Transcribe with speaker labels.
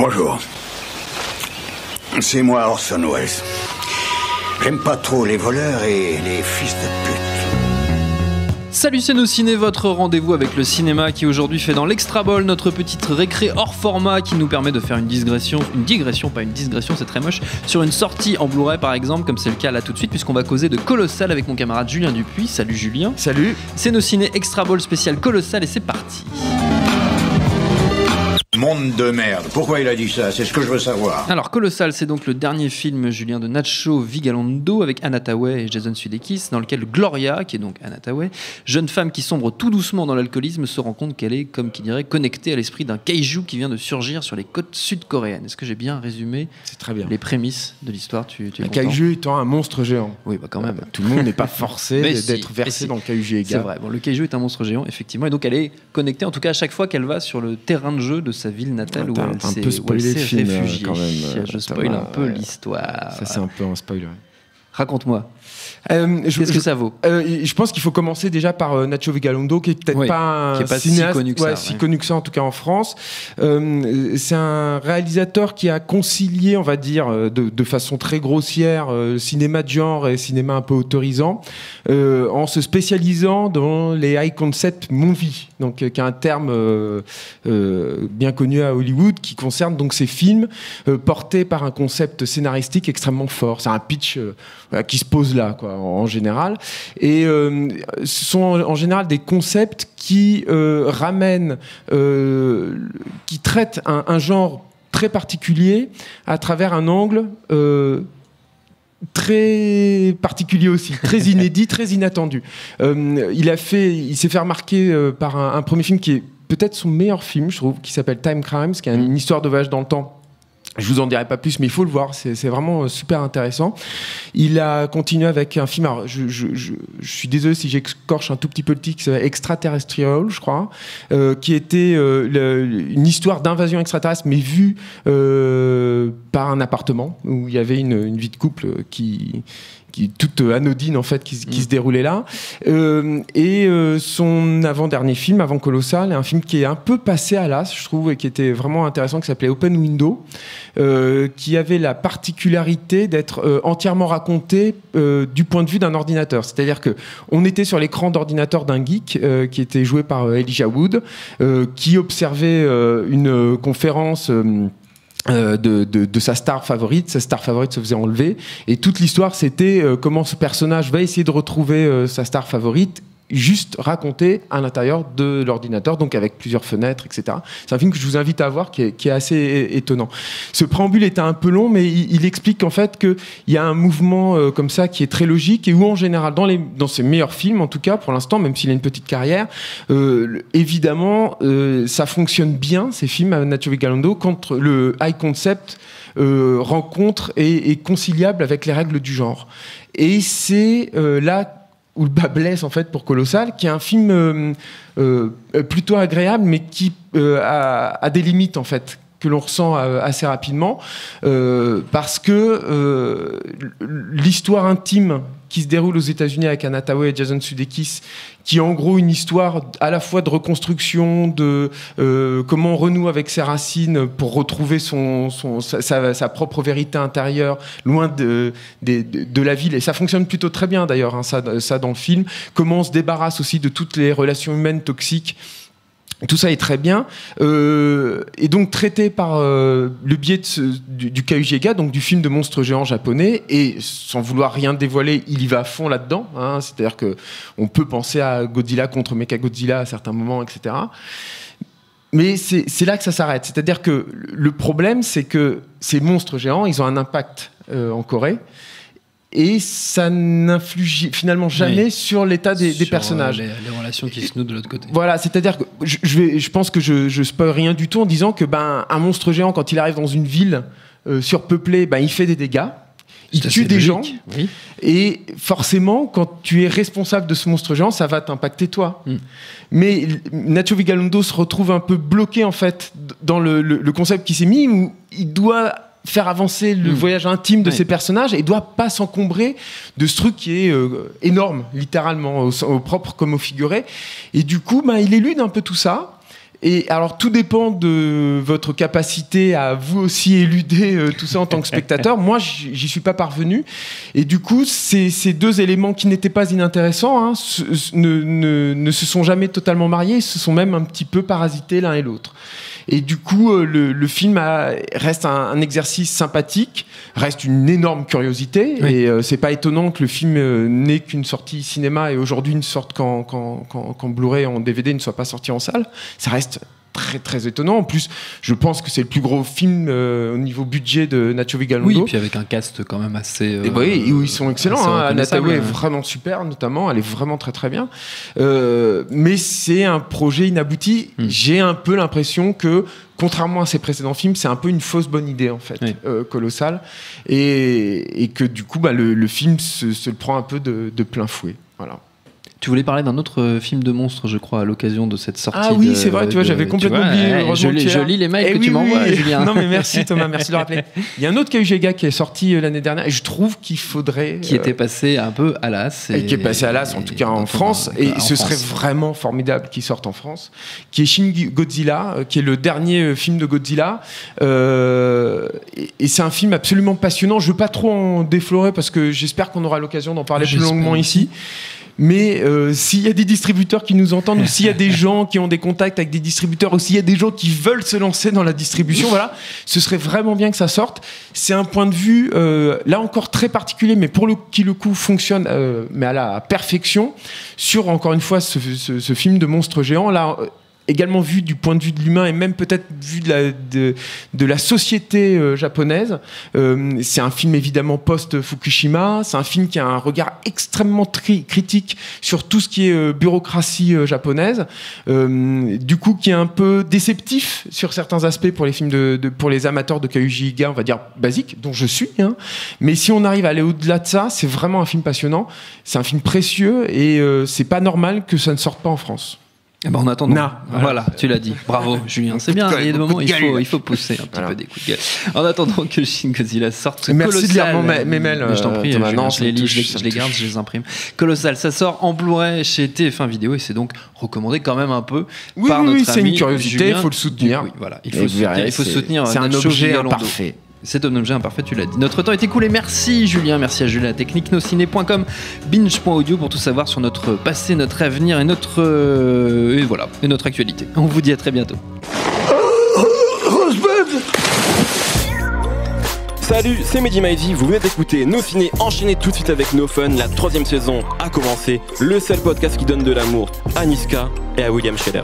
Speaker 1: Bonjour. C'est moi Orson Welles. J'aime pas trop les voleurs et les fils de pute.
Speaker 2: Salut, c'est Nos Ciné, votre rendez-vous avec le cinéma qui aujourd'hui fait dans l'Extra Ball notre petite récré hors format qui nous permet de faire une digression, c'est très moche, sur une sortie en Blu-ray par exemple, comme c'est le cas là tout de suite, puisqu'on va causer de Colossal avec mon camarade Julien Dupuis. Salut Julien.
Speaker 3: Salut.
Speaker 2: C'est Nos Ciné Extra Ball spécial Colossal et c'est parti.
Speaker 1: Monde de merde. Pourquoi il a dit ça? C'est ce que je veux savoir.
Speaker 2: Alors Colossal, c'est donc le dernier film, Julien, de Nacho Vigalondo avec Anna Thaouet et Jason Sudeikis, dans lequel Gloria, qui est donc Anna Thaouet, jeune femme qui sombre tout doucement dans l'alcoolisme, se rend compte qu'elle est, comme qui dirait, connectée à l'esprit d'un kaiju qui vient de surgir sur les côtes sud-coréennes. Est-ce que j'ai bien résumé
Speaker 3: très bien.
Speaker 2: Les prémices de l'histoire? Tu es
Speaker 3: un kaiju étant un monstre géant.
Speaker 2: Oui, bah quand même.
Speaker 3: Tout le monde n'est pas forcé d'être versé dans le kaiju égal.
Speaker 2: C'est vrai. Bon, le kaiju est un monstre géant, effectivement, et donc elle est connectée, en tout cas à chaque fois qu'elle va sur le terrain de jeu de sa ville natale où elle s'est réfugiée.
Speaker 3: Quand même,
Speaker 2: je spoil un peu l'histoire.
Speaker 3: Ça, c'est un peu un spoiler.
Speaker 2: Raconte-moi. Qu'est-ce que ça vaut?
Speaker 3: Je pense qu'il faut commencer déjà par Nacho Vigalondo, qui est peut-être pas un cinéaste si connu que ça, en tout cas en France. C'est un réalisateur qui a concilié, on va dire, de façon très grossière, cinéma de genre et cinéma un peu autorisant, en se spécialisant dans les high concept movies, donc qui est un terme bien connu à Hollywood, qui concerne donc ces films portés par un concept scénaristique extrêmement fort. C'est un pitch qui se pose là, quoi, en général. Et ce sont en général des concepts qui ramènent, qui traitent un genre très particulier à travers un angle très particulier aussi, très inédit, très inattendu. Il s'est fait remarquer par un premier film qui est peut-être son meilleur film, je trouve, qui s'appelle Time Crimes, qui est une histoire de voyage dans le temps. Je vous en dirai pas plus, mais il faut le voir, c'est vraiment super intéressant. Il a continué avec un film, alors je suis désolé si j'écorche un tout petit peu le titre, qui s'appelle Extraterrestrial, je crois, qui était une histoire d'invasion extraterrestre, mais vue par un appartement, où il y avait une vie de couple qui toute anodine en fait qui se déroulait là, et son avant-dernier film avant Colossal est un film qui est un peu passé à l'as, je trouve, et qui était vraiment intéressant, qui s'appelait Open Window, qui avait la particularité d'être entièrement raconté du point de vue d'un ordinateur, c'est-à-dire que on était sur l'écran d'ordinateur d'un geek qui était joué par Elijah Wood, qui observait une conférence de sa star favorite. Sa star favorite se faisait enlever, et toute l'histoire c'était comment ce personnage va essayer de retrouver sa star favorite, juste raconté à l'intérieur de l'ordinateur, donc avec plusieurs fenêtres, etc. C'est un film que je vous invite à voir, qui est assez étonnant. Ce préambule était un peu long, mais il explique en fait qu'il y a un mouvement comme ça qui est très logique, et où en général, dans ses meilleurs films, en tout cas pour l'instant, même s'il a une petite carrière, évidemment, ça fonctionne bien, ces films à Nacho Vigalondo, quand le high concept rencontre et est conciliable avec les règles du genre. Et c'est là où le bas blesse en fait pour Colossal, qui est un film plutôt agréable, mais qui a des limites en fait, que l'on ressent assez rapidement, parce que l'histoire intime qui se déroule aux États-Unis avec Anna Thaouet et Jason Sudeikis, qui est en gros une histoire à la fois de reconstruction, de comment on renoue avec ses racines pour retrouver sa propre vérité intérieure, loin de la ville. Et ça fonctionne plutôt très bien d'ailleurs, hein, ça dans le film. Comment on se débarrasse aussi de toutes les relations humaines toxiques. Tout ça est très bien, et donc traité par le biais du Kaijega, donc du film de monstre géant japonais, et sans vouloir rien dévoiler, il y va à fond là-dedans, hein, c'est-à-dire qu'on peut penser à Godzilla contre Mechagodzilla à certains moments, etc. Mais c'est là que ça s'arrête, c'est-à-dire que le problème, c'est que ces monstres géants, ils ont un impact en Corée, et ça n'influe finalement jamais sur l'état des personnages.
Speaker 2: Les relations qui se nouent de l'autre côté.
Speaker 3: Voilà, c'est-à-dire que je pense que je spoil rien du tout en disant que un monstre géant, quand il arrive dans une ville surpeuplée, il fait des dégâts, il tue des gens, oui. Et forcément, quand tu es responsable de ce monstre géant, ça va t'impacter toi. Mais Nacho Vigalondo se retrouve un peu bloqué en fait dans le concept qui s'est mis, où il doit faire avancer le voyage intime de ces personnages, et doit pas s'encombrer de ce truc qui est énorme, littéralement, au propre comme au figuré. Et du coup, il élude un peu tout ça. Et alors tout dépend de votre capacité à vous aussi éluder tout ça en tant que spectateur. Moi, j'y suis pas parvenu. Et du coup, ces deux éléments qui n'étaient pas inintéressants ne se sont jamais totalement mariés, ils se sont même un petit peu parasités l'un et l'autre. Et du coup, le film reste un exercice sympathique, reste une énorme curiosité. Oui. Et c'est pas étonnant que le film n'ait qu'une sortie cinéma et aujourd'hui ne sorte qu'en Blu-ray, en DVD, ne soit pas sorti en salle. Ça reste très très étonnant. En plus, je pense que c'est le plus gros film au niveau budget de Nacho Vigalondo.
Speaker 2: Oui, et puis avec un cast quand même assez.
Speaker 3: Oui, où ils sont excellents. Anna Thaoué est vraiment super, notamment. Elle est vraiment très très bien. Mais c'est un projet inabouti. J'ai un peu l'impression que, contrairement à ses précédents films, c'est un peu une fausse bonne idée en fait, Colossal, et que du coup, le film se le prend un peu de plein fouet. Voilà.
Speaker 2: Tu voulais parler d'un autre film de monstre, je crois, à l'occasion de cette sortie.
Speaker 3: Ah oui, c'est vrai, tu vois, j'avais complètement oublié.
Speaker 2: Je lis les mails que tu m'envoies, Julien.
Speaker 3: Non, mais merci Thomas, merci de le rappeler. Il y a un autre Kaugega qui est sorti l'année dernière, et je trouve qu'il faudrait...
Speaker 2: Qui était passé un peu à l'as.
Speaker 3: Et qui est passé à l'as, en tout cas en France, et ce serait vraiment formidable qu'il sorte en France, qui est Shin Godzilla, qui est le dernier film de Godzilla. Et c'est un film absolument passionnant. Je ne veux pas trop en déflorer, parce que j'espère qu'on aura l'occasion d'en parler plus longuement ici. Mais s'il y a des distributeurs qui nous entendent, ou s'il y a des gens qui ont des contacts avec des distributeurs, ou s'il y a des gens qui veulent se lancer dans la distribution, voilà, ce serait vraiment bien que ça sorte. C'est un point de vue, là encore très particulier, mais qui le coup fonctionne, mais à la perfection, sur encore une fois ce film de monstre géant. Là, également vu du point de vue de l'humain et même peut-être vu de la société japonaise. C'est un film évidemment post-Fukushima, c'est un film qui a un regard extrêmement critique sur tout ce qui est bureaucratie japonaise, du coup qui est un peu déceptif sur certains aspects pour les films pour les amateurs de Kazuki Higa, on va dire basique, dont je suis, mais si on arrive à aller au-delà de ça, c'est vraiment un film passionnant, c'est un film précieux et c'est pas normal que ça ne sorte pas en France.
Speaker 2: Eh ben en attendant, voilà, tu l'as dit. Bravo, Julien. C'est bien. Il y a des moments où il faut pousser un petit peu des coups de gueule. En attendant que Shin Godzilla sorte,
Speaker 3: merci de lire mes mails.
Speaker 2: Je t'en prie, je les lis, je les garde, je les imprime. Colossal, ça sort en Blu-ray chez TF1 Vidéo et c'est donc recommandé quand même un peu par notre ami.
Speaker 3: C'est une curiosité, il faut le soutenir.
Speaker 2: Oui, voilà, il faut soutenir.
Speaker 3: C'est un objet imparfait.
Speaker 2: C'est un objet imparfait, tu l'as dit. Notre temps est écoulé. Merci Julien, merci à Julien la technique, nosciné.com, binge.audio pour tout savoir sur notre passé, notre avenir et notre actualité. On vous dit à très bientôt.
Speaker 4: Salut, c'est Mehdi Maizy, vous venez d'écouter Nos Ciné, enchaînez tout de suite avec No Fun, la 3e saison a commencé, le seul podcast qui donne de l'amour à Niska et à William Scheller.